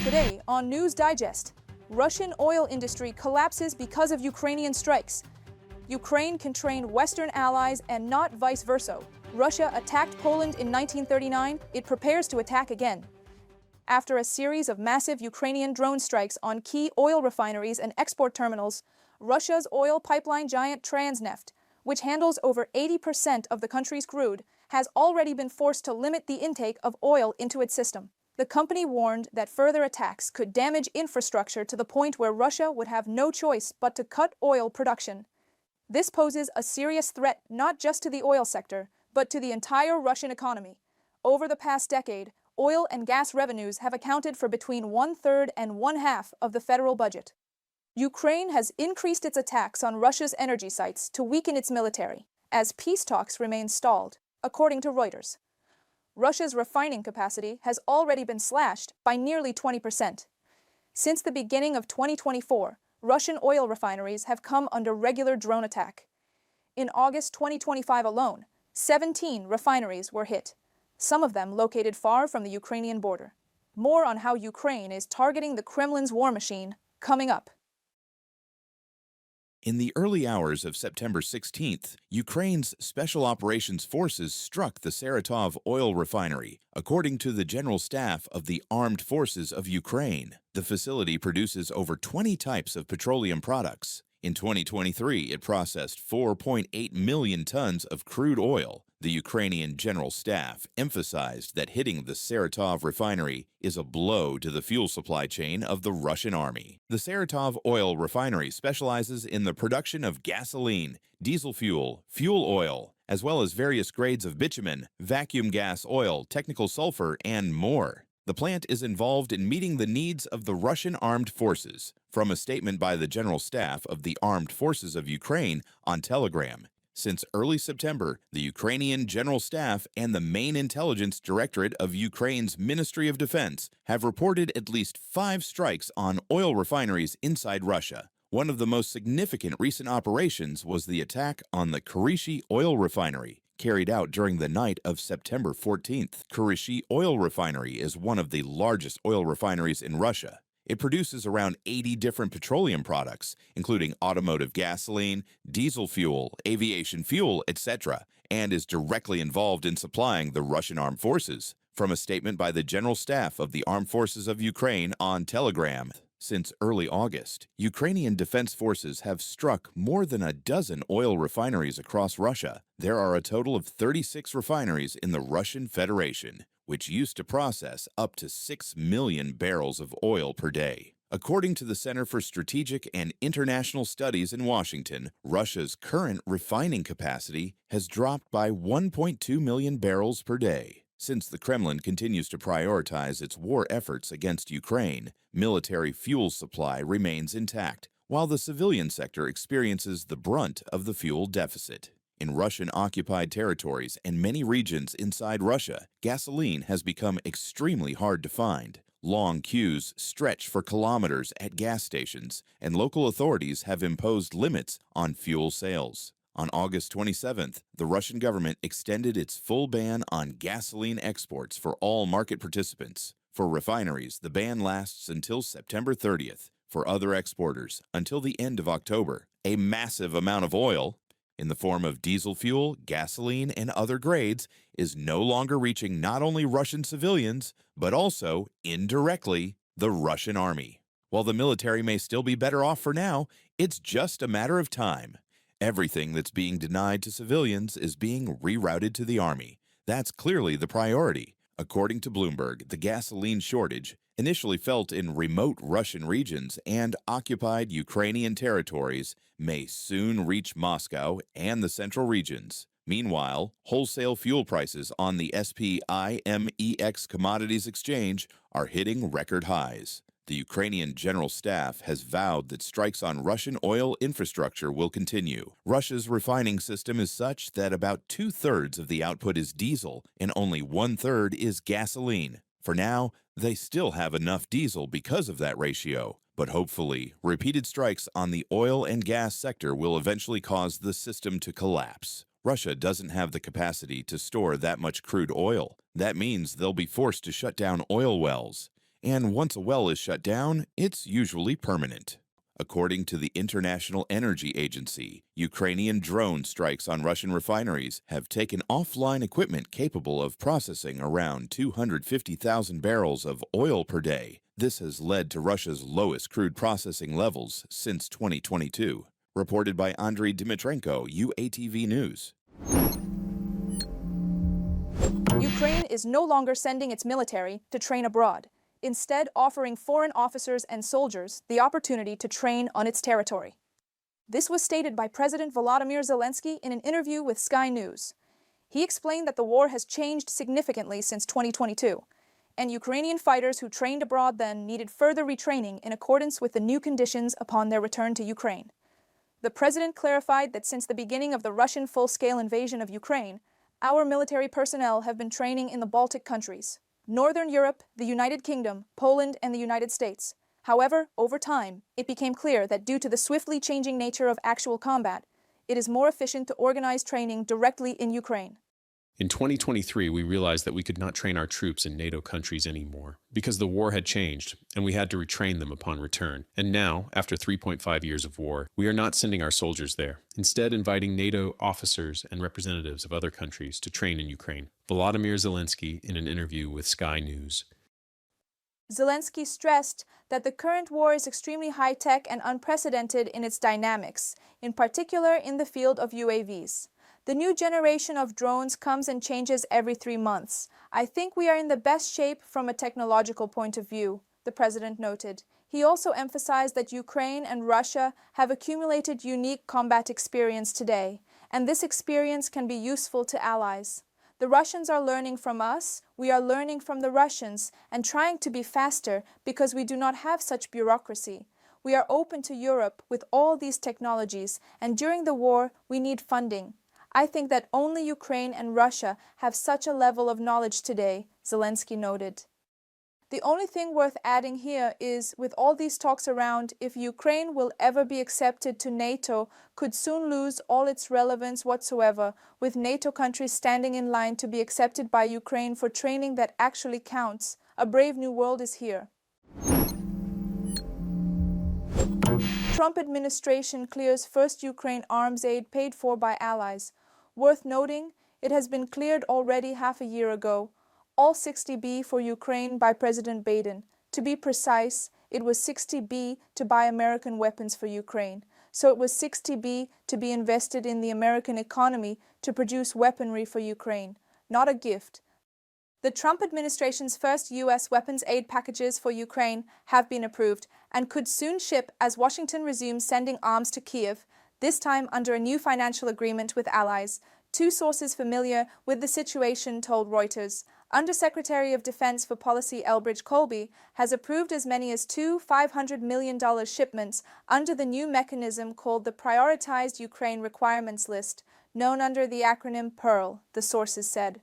Today on News Digest, Russian oil industry collapses because of Ukrainian strikes. Ukraine can train Western allies and not vice versa. Russia attacked Poland in 1939. It prepares to attack again. After a series of massive Ukrainian drone strikes on key oil refineries and export terminals, Russia's oil pipeline giant Transneft, which handles over 80% of the country's crude, has already been forced to limit the intake of oil into its system. The company warned that further attacks could damage infrastructure to the point where Russia would have no choice but to cut oil production. This poses a serious threat not just to the oil sector, but to the entire Russian economy. Over the past decade, oil and gas revenues have accounted for between 1/3 and 1/2 of the federal budget. Ukraine has increased its attacks on Russia's energy sites to weaken its military, as peace talks remain stalled, according to Reuters. Russia's refining capacity has already been slashed by nearly 20%. Since the beginning of 2024, Russian oil refineries have come under regular drone attack. In August 2025 alone, 17 refineries were hit, some of them located far from the Ukrainian border. More on how Ukraine is targeting the Kremlin's war machine coming up. In the early hours of September 16th, Ukraine's Special Operations Forces struck the Saratov oil refinery, according to the General Staff of the Armed Forces of Ukraine. The facility produces over 20 types of petroleum products. In 2023, it processed 4.8 million tons of crude oil. The Ukrainian General Staff emphasized that hitting the Saratov refinery is a blow to the fuel supply chain of the Russian army. The Saratov oil refinery specializes in the production of gasoline, diesel fuel, fuel oil, as well as various grades of bitumen, vacuum gas oil, technical sulfur, and more. The plant is involved in meeting the needs of the Russian armed forces. From a statement by the General Staff of the Armed Forces of Ukraine on Telegram, since early September, the Ukrainian General Staff and the main intelligence directorate of Ukraine's Ministry of Defense have reported at least 5 strikes on oil refineries inside Russia. One of the most significant recent operations was the attack on the Kyiv oil refinery, carried out during the night of September 14th. Kyiv oil refinery is one of the largest oil refineries in Russia. It produces around 80 different petroleum products, including automotive gasoline, diesel fuel, aviation fuel, etc., and is directly involved in supplying the Russian armed forces. From a statement by the General Staff of the Armed Forces of Ukraine on Telegram, since early August, Ukrainian defense forces have struck more than a dozen oil refineries across Russia. There are a total of 36 refineries in the Russian Federation, which used to process up to 6 million barrels of oil per day. According to the Center for Strategic and International Studies in Washington, Russia's current refining capacity has dropped by 1.2 million barrels per day. Since the Kremlin continues to prioritize its war efforts against Ukraine, military fuel supply remains intact, while the civilian sector experiences the brunt of the fuel deficit. In Russian-occupied territories and many regions inside Russia, gasoline has become extremely hard to find. Long queues stretch for kilometers at gas stations, and local authorities have imposed limits on fuel sales. On August 27th, the Russian government extended its full ban on gasoline exports for all market participants. For refineries, the ban lasts until September 30th. For other exporters, until the end of October. A massive amount of oil, in the form of diesel fuel, gasoline, and other grades, is no longer reaching not only Russian civilians, but also, indirectly, the Russian army. While the military may still be better off for now, it's just a matter of time. Everything that's being denied to civilians is being rerouted to the army. That's clearly the priority. According to Bloomberg, the gasoline shortage, initially felt in remote Russian regions and occupied Ukrainian territories, may soon reach Moscow and the central regions. Meanwhile, wholesale fuel prices on the SPIMEX Commodities Exchange are hitting record highs. The Ukrainian General Staff has vowed that strikes on Russian oil infrastructure will continue. Russia's refining system is such that about 2/3 of the output is diesel and only 1/3 is gasoline. For now, they still have enough diesel because of that ratio, but hopefully, repeated strikes on the oil and gas sector will eventually cause the system to collapse. Russia doesn't have the capacity to store that much crude oil. That means they'll be forced to shut down oil wells. And once a well is shut down, it's usually permanent. According to the International Energy Agency, Ukrainian drone strikes on Russian refineries have taken offline equipment capable of processing around 250,000 barrels of oil per day. This has led to Russia's lowest crude processing levels since 2022. Reported by Andriy Dmitrenko, UATV News. Ukraine is no longer sending its military to train abroad, instead offering foreign officers and soldiers the opportunity to train on its territory. This was stated by President Volodymyr Zelenskyy in an interview with Sky News. He explained that the war has changed significantly since 2022, and Ukrainian fighters who trained abroad then needed further retraining in accordance with the new conditions upon their return to Ukraine. The president clarified that since the beginning of the Russian full-scale invasion of Ukraine, our military personnel have been training in the Baltic countries, Northern Europe, the United Kingdom, Poland, and the United States. However, over time, it became clear that due to the swiftly changing nature of actual combat, it is more efficient to organize training directly in Ukraine. In 2023, we realized that we could not train our troops in NATO countries anymore because the war had changed and we had to retrain them upon return. And now, after 3.5 years of war, we are not sending our soldiers there, instead inviting NATO officers and representatives of other countries to train in Ukraine. Volodymyr Zelenskyy in an interview with Sky News. Zelenskyy stressed that the current war is extremely high-tech and unprecedented in its dynamics, in particular in the field of UAVs. The new generation of drones comes and changes every 3 months. I think we are in the best shape from a technological point of view, the president noted. He also emphasized that Ukraine and Russia have accumulated unique combat experience today, and this experience can be useful to allies. The Russians are learning from us, we are learning from the Russians, and trying to be faster because we do not have such bureaucracy. We are open to Europe with all these technologies, and during the war, we need funding. I think that only Ukraine and Russia have such a level of knowledge today, Zelenskyy noted. The only thing worth adding here is, with all these talks around, if Ukraine will ever be accepted to NATO, could soon lose all its relevance whatsoever, with NATO countries standing in line to be accepted by Ukraine for training that actually counts. A brave new world is here. Trump administration clears first Ukraine arms aid paid for by allies. Worth noting, it has been cleared already half a year ago. All 60B for Ukraine by President Biden. To be precise, it was 60B to buy American weapons for Ukraine. So it was 60B to be invested in the American economy to produce weaponry for Ukraine, not a gift. The Trump administration's first U.S. weapons aid packages for Ukraine have been approved and could soon ship as Washington resumes sending arms to Kyiv, this time under a new financial agreement with allies. Two sources familiar with the situation told Reuters. Undersecretary of Defense for Policy Elbridge Colby has approved as many as two $500 million shipments under the new mechanism called the Prioritized Ukraine Requirements List, known under the acronym PEARL, the sources said.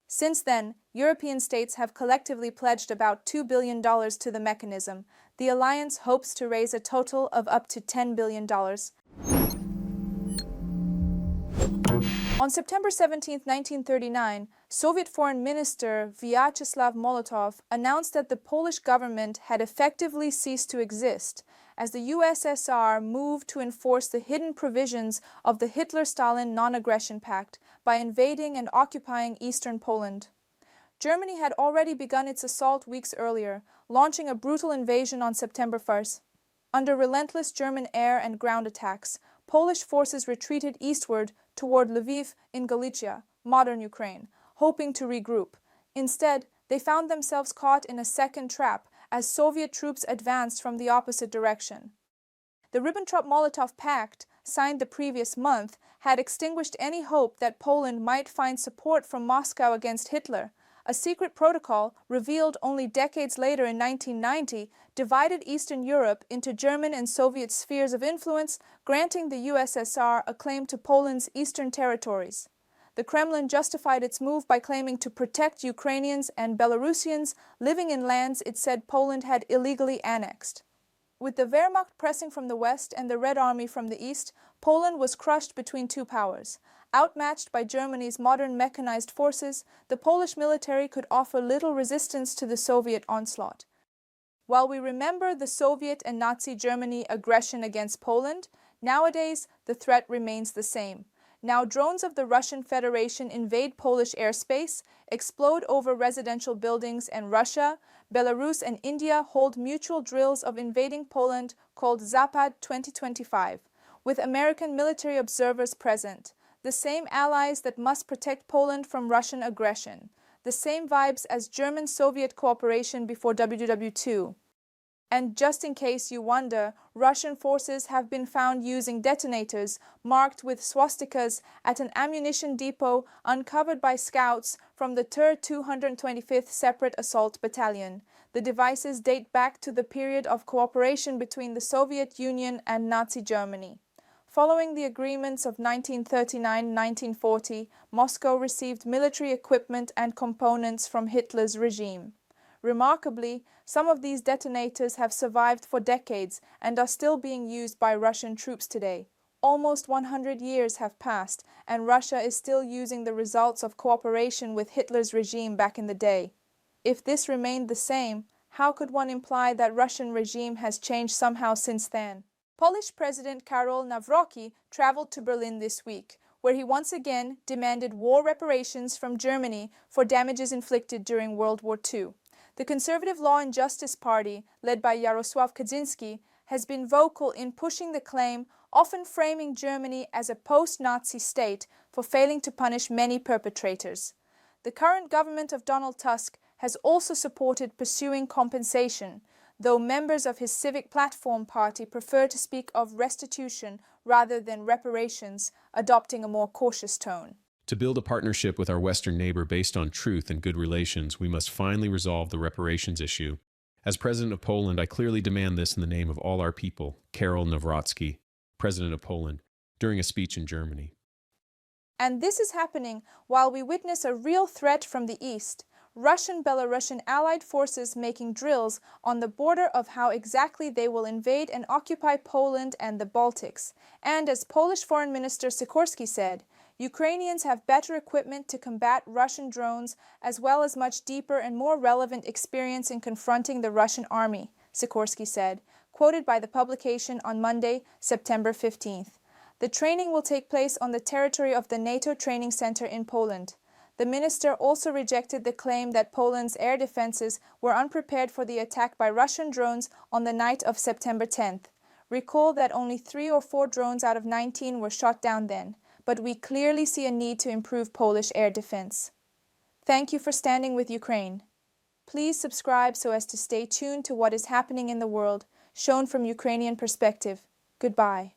Since then, European states have collectively pledged about $2 billion to the mechanism. The alliance hopes to raise a total of up to $10 billion. On September 17, 1939, Soviet Foreign Minister Vyacheslav Molotov announced that the Polish government had effectively ceased to exist as the USSR moved to enforce the hidden provisions of the Hitler-Stalin Non-Aggression Pact by invading and occupying eastern Poland. Germany had already begun its assault weeks earlier, launching a brutal invasion on September 1st. Under relentless German air and ground attacks, Polish forces retreated eastward toward Lviv in Galicia, modern Ukraine, hoping to regroup. Instead, they found themselves caught in a second trap as Soviet troops advanced from the opposite direction. The Ribbentrop-Molotov Pact, signed the previous month, had extinguished any hope that Poland might find support from Moscow against Hitler. A secret protocol, revealed only decades later in 1990, divided Eastern Europe into German and Soviet spheres of influence, granting the USSR a claim to Poland's eastern territories. The Kremlin justified its move by claiming to protect Ukrainians and Belarusians living in lands it said Poland had illegally annexed. With the Wehrmacht pressing from the west and the Red Army from the east, Poland was crushed between two powers. Outmatched by Germany's modern mechanized forces, the Polish military could offer little resistance to the Soviet onslaught. While we remember the Soviet and Nazi Germany aggression against Poland, nowadays the threat remains the same. Now drones of the Russian Federation invade Polish airspace, explode over residential buildings, and Russia, Belarus, and India hold mutual drills of invading Poland called Zapad 2025, with American military observers present, the same allies that must protect Poland from Russian aggression, the same vibes as German-Soviet cooperation before WW2. And just in case you wonder, Russian forces have been found using detonators marked with swastikas at an ammunition depot uncovered by scouts from the TER 225th Separate Assault Battalion. The devices date back to the period of cooperation between the Soviet Union and Nazi Germany. Following the agreements of 1939-1940, Moscow received military equipment and components from Hitler's regime. Remarkably, some of these detonators have survived for decades and are still being used by Russian troops today. Almost 100 years have passed, and Russia is still using the results of cooperation with Hitler's regime back in the day. If this remained the same, how could one imply that Russian regime has changed somehow since then? Polish President Karol Nawrocki traveled to Berlin this week, where he once again demanded war reparations from Germany for damages inflicted during World War II. The Conservative Law and Justice Party, led by Jarosław Kaczyński, has been vocal in pushing the claim, often framing Germany as a post-Nazi state for failing to punish many perpetrators. The current government of Donald Tusk has also supported pursuing compensation, though members of his Civic Platform party prefer to speak of restitution rather than reparations, adopting a more cautious tone. To build a partnership with our Western neighbor based on truth and good relations, we must finally resolve the reparations issue. As President of Poland, I clearly demand this in the name of all our people, Karol Nawrocki, President of Poland, during a speech in Germany. And this is happening while we witness a real threat from the east. Russian-Belarusian allied forces making drills on the border of how exactly they will invade and occupy Poland and the Baltics. And as Polish Foreign Minister Sikorski said, Ukrainians have better equipment to combat Russian drones as well as much deeper and more relevant experience in confronting the Russian army, Sikorski said, quoted by the publication on Monday, September 15th. The training will take place on the territory of the NATO training center in Poland. The minister also rejected the claim that Poland's air defenses were unprepared for the attack by Russian drones on the night of September 10th. Recall that only 3 or 4 drones out of 19 were shot down then, but we clearly see a need to improve Polish air defense. Thank you for standing with Ukraine. Please subscribe so as to stay tuned to what is happening in the world, shown from Ukrainian perspective. Goodbye.